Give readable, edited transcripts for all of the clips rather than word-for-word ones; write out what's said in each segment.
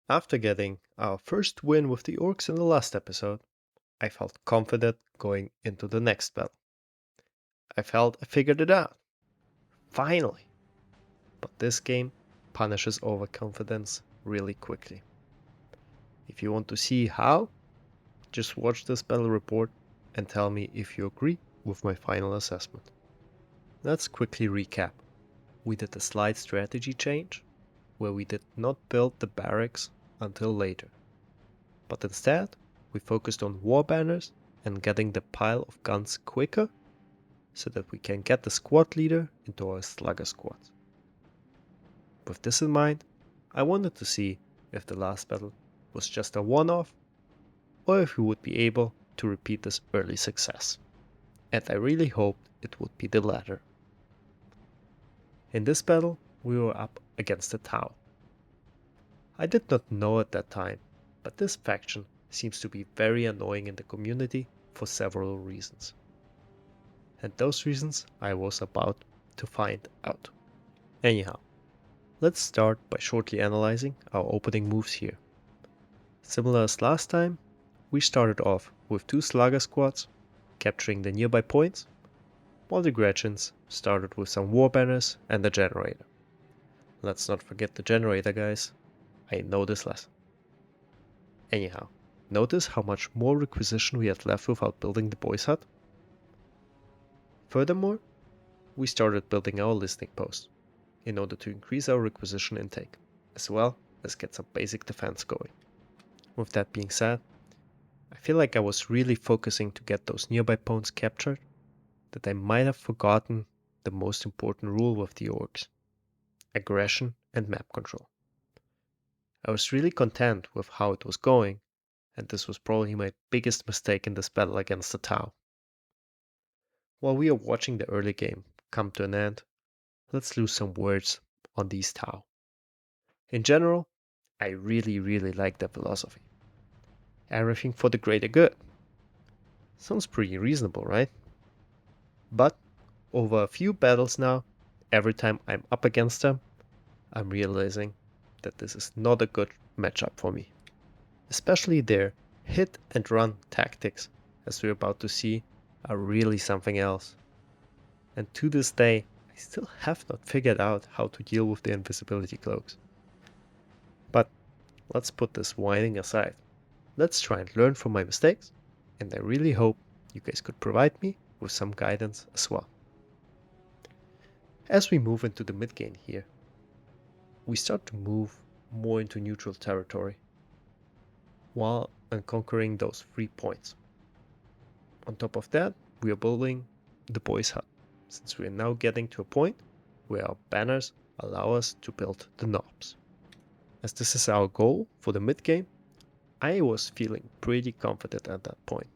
After getting our first win with the orcs in the last episode, I felt confident going into the next battle. I felt I figured it out. Finally! But this game punishes overconfidence really quickly. If you want to see how, just watch this battle report and tell me if you agree with my final assessment. Let's quickly recap. We did a slight strategy change where we did not build the barracks until later, but instead we focused on war banners and getting the pile of guns quicker so that we can get the squad leader into our slugger squads. With this in mind, I wanted to see if the last battle was just a one-off or if we would be able to repeat this early success. And I really hoped it would be the latter. In this battle, we were up against the DoW. I did not know at that time, but this faction seems to be very annoying in the community for several reasons. And those reasons I was about to find out. Anyhow, let's start by shortly analyzing our opening moves here. Similar as last time, we started off with 2 slugger squads, capturing the nearby points, while the Gretchens started with some war banners and a generator. Let's not forget the generator, guys. I know this lesson. Anyhow, notice how much more requisition we had left without building the boys' hut? Furthermore, we started building our listening post in order to increase our requisition intake, as well as get some basic defense going. With that being said, I feel like I was really focusing to get those nearby pawns captured, that I might have forgotten the most important rule with the orcs: aggression and map control. I was really content with how it was going, and this was probably my biggest mistake in this battle against the DoW. While we are watching the early game come to an end, let's lose some words on these DoW. In general, I really like their philosophy. Everything for the greater good. Sounds pretty reasonable, right? But over a few battles now, every time I'm up against them, I'm realizing that this is not a good matchup for me. Especially their hit and run tactics, as we're about to see, are really something else. And to this day, I still have not figured out how to deal with the invisibility cloaks. But let's put this whining aside. Let's try and learn from my mistakes, and I really hope you guys could provide me with some guidance as well. As we move into the mid game here, we start to move more into neutral territory while conquering those 3 points. On top of that, we are building the boys' hut, since we are now getting to a point where our banners allow us to build the knobs. As this is our goal for the mid game, I was feeling pretty confident at that point,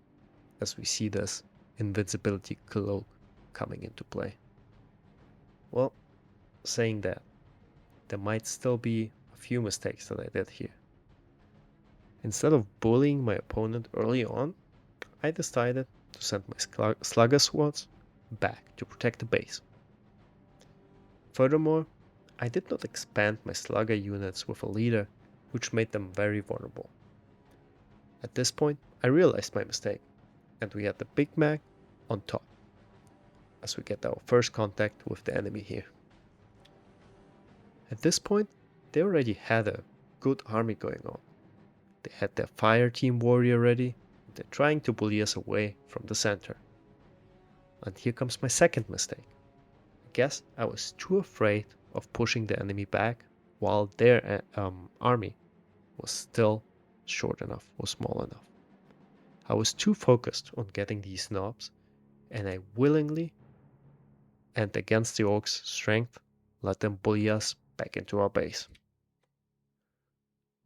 as we see this invincibility cloak coming into play. Well, saying that, there might still be a few mistakes that I did here. Instead of bullying my opponent early on, I decided to send my slugger squads back to protect the base. Furthermore, I did not expand my slugger units with a leader, which made them very vulnerable. At this point, I realized my mistake, and we had the Big Mac on top, as we get our first contact with the enemy here. At this point, they already had a good army going on. They had their fire team warrior ready, and they're trying to bully us away from the center. And here comes my second mistake. I guess I was too afraid of pushing the enemy back while their army was still short enough or small enough. I was too focused on getting these knobs, and I willingly and against the orcs' strength let them bully us back into our base.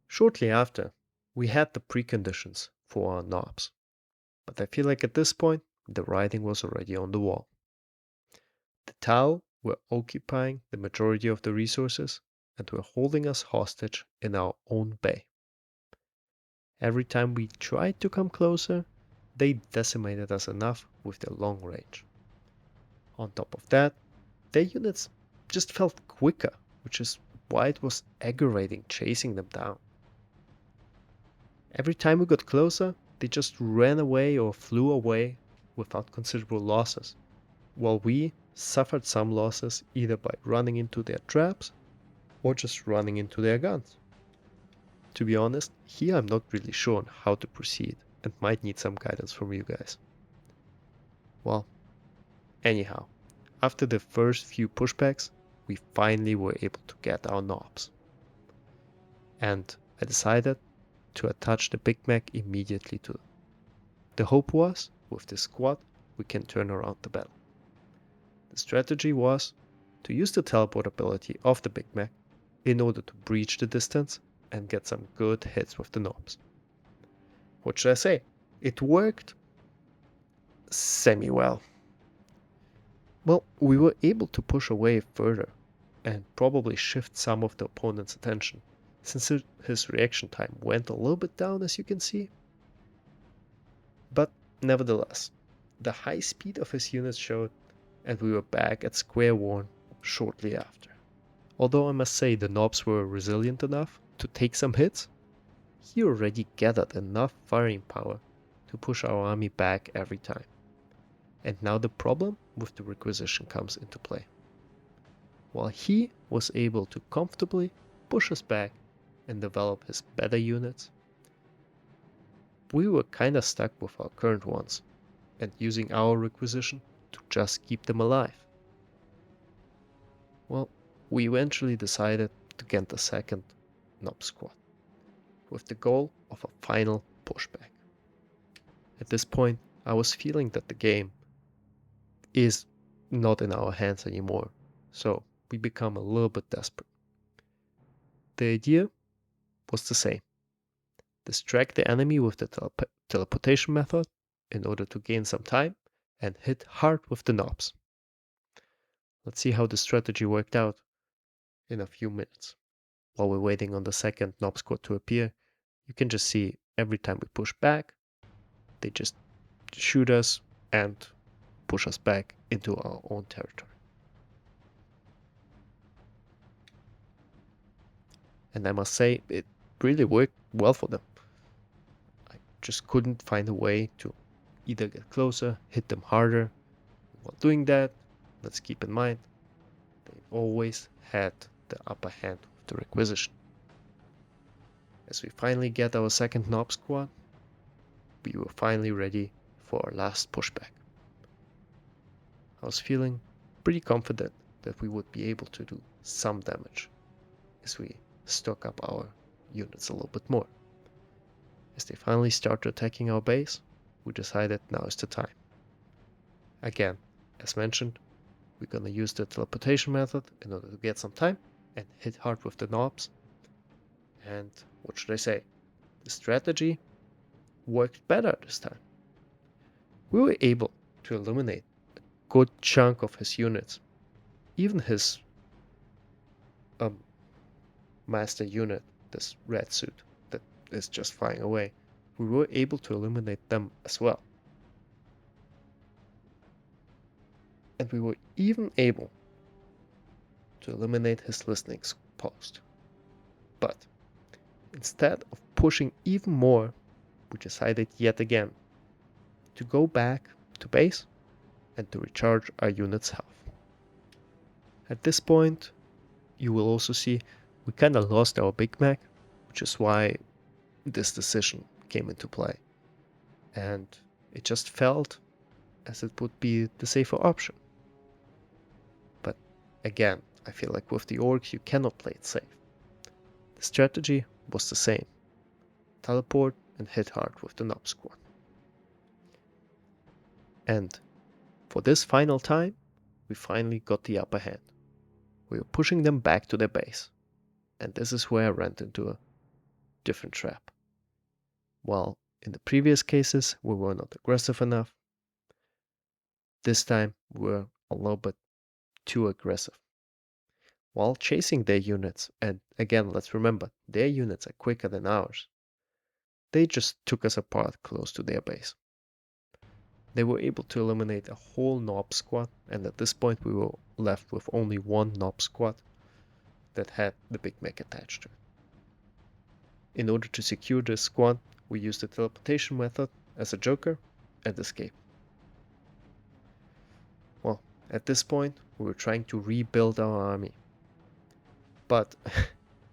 Shortly after, we had the preconditions for our knobs, but I feel like at this point the writing was already on the wall. The DoW were occupying the majority of the resources and were holding us hostage in our own bay. Every time we tried to come closer, they decimated us enough with their long range. On top of that, their units just felt quicker, which is why it was aggravating chasing them down. Every time we got closer, they just ran away or flew away without considerable losses, while we suffered some losses either by running into their traps or just running into their guns. To be honest, here I'm not really sure on how to proceed and might need some guidance from you guys. Well, anyhow, after the first few pushbacks, we finally were able to get our knobs. And I decided to attach the Big Mac immediately to them. The hope was, with this squad, we can turn around the battle. The strategy was to use the teleport ability of the Big Mac in order to breach the distance and get some good hits with the knobs. What should I say? It worked semi-well. Well, we were able to push away further and probably shift some of the opponent's attention, since his reaction time went a little bit down, as you can see. But nevertheless, the high speed of his units showed, and we were back at square one shortly after. Although I must say the knobs were resilient enough to take some hits, he already gathered enough firing power to push our army back every time. And now the problem with the requisition comes into play. While he was able to comfortably push us back and develop his better units, we were kinda stuck with our current ones and using our requisition to just keep them alive. Well, we eventually decided to get the second Nob squad, with the goal of a final pushback. At this point, I was feeling that the game is not in our hands anymore, so we become a little bit desperate. The idea was the same. Distract the enemy with the teleportation method in order to gain some time and hit hard with the knobs. Let's see how the strategy worked out in a few minutes. While we're waiting on the second knob squad to appear, you can just see every time we push back, they just shoot us and push us back into our own territory. And I must say, it really worked well for them. I just couldn't find a way to either get closer, hit them harder. While doing that, let's keep in mind, they always had the upper hand with the requisition. As we finally get our second knob squad, we were finally ready for our last pushback. I was feeling pretty confident that we would be able to do some damage as we stock up our units a little bit more. As they finally started attacking our base, we decided now is the time. Again, as mentioned, we're gonna use the teleportation method in order to get some time and hit hard with the knobs. And what should I say? The strategy worked better this time. We were able to eliminate a good chunk of his units, even his master unit, this red suit that is just flying away. We were able to eliminate them as well. And we were even able to eliminate his listening post. But instead of pushing even more, we decided yet again to go back to base and to recharge our unit's health. At this point, you will also see we kinda lost our Big Mac, which is why this decision came into play. And it just felt as it would be the safer option. But again, I feel like with the orcs you cannot play it safe. The strategy was the same. Teleport and hit hard with the Nob squad. And for this final time, we finally got the upper hand. We were pushing them back to their base. And this is where I ran into a different trap. While in the previous cases we were not aggressive enough, this time we were a little bit too aggressive. While chasing their units, and again let's remember, their units are quicker than ours, they just took us apart close to their base. They were able to eliminate a whole Nob squad, and at this point we were left with only one Nob squad that had the Big Mac attached to it. In order to secure this squad, We used the teleportation method as a joker and escaped. Well, at this point, we were trying to rebuild our army. But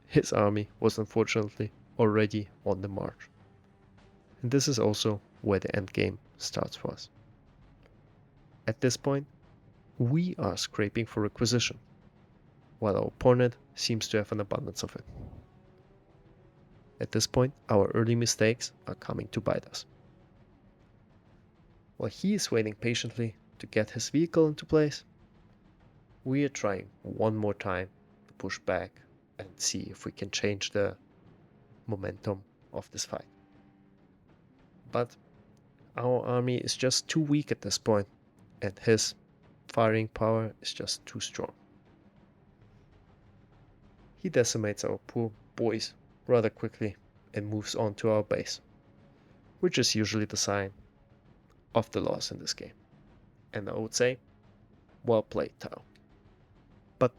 his army was unfortunately already on the march. And this is also where the end game starts for us. At this point, we are scraping for requisition, while our opponent seems to have an abundance of it. At this point, our early mistakes are coming to bite us. While he is waiting patiently to get his vehicle into place, we are trying one more time to push back and see if we can change the momentum of this fight. But our army is just too weak at this point, and his firing power is just too strong. He decimates our poor boys rather quickly and moves on to our base, which is usually the sign of the loss in this game. And I would say, well played, Tao. But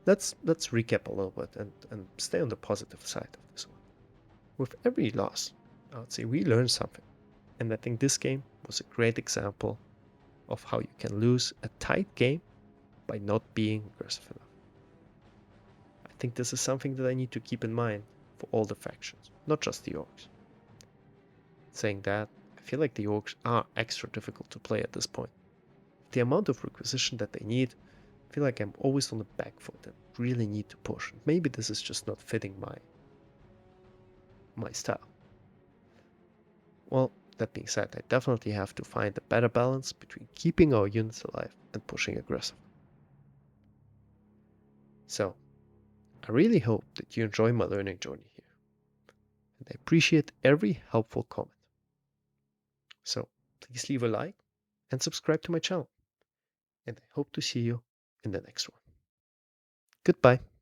let's recap a little bit and stay on the positive side of this one. With every loss, I would say we learned something. And I think this game was a great example of how you can lose a tight game by not being aggressive enough. I think this is something that I need to keep in mind for all the factions, not just the orcs. Saying that, I feel like the orcs are extra difficult to play at this point. The amount of requisition that they need, I feel like I'm always on the back foot and really need to push. Maybe this is just not fitting my style. Well, that being said, I definitely have to find a better balance between keeping our units alive and pushing aggressive. So, I really hope that you enjoy my learning journey here, and I appreciate every helpful comment. So, please leave a like and subscribe to my channel, and I hope to see you in the next one. Goodbye.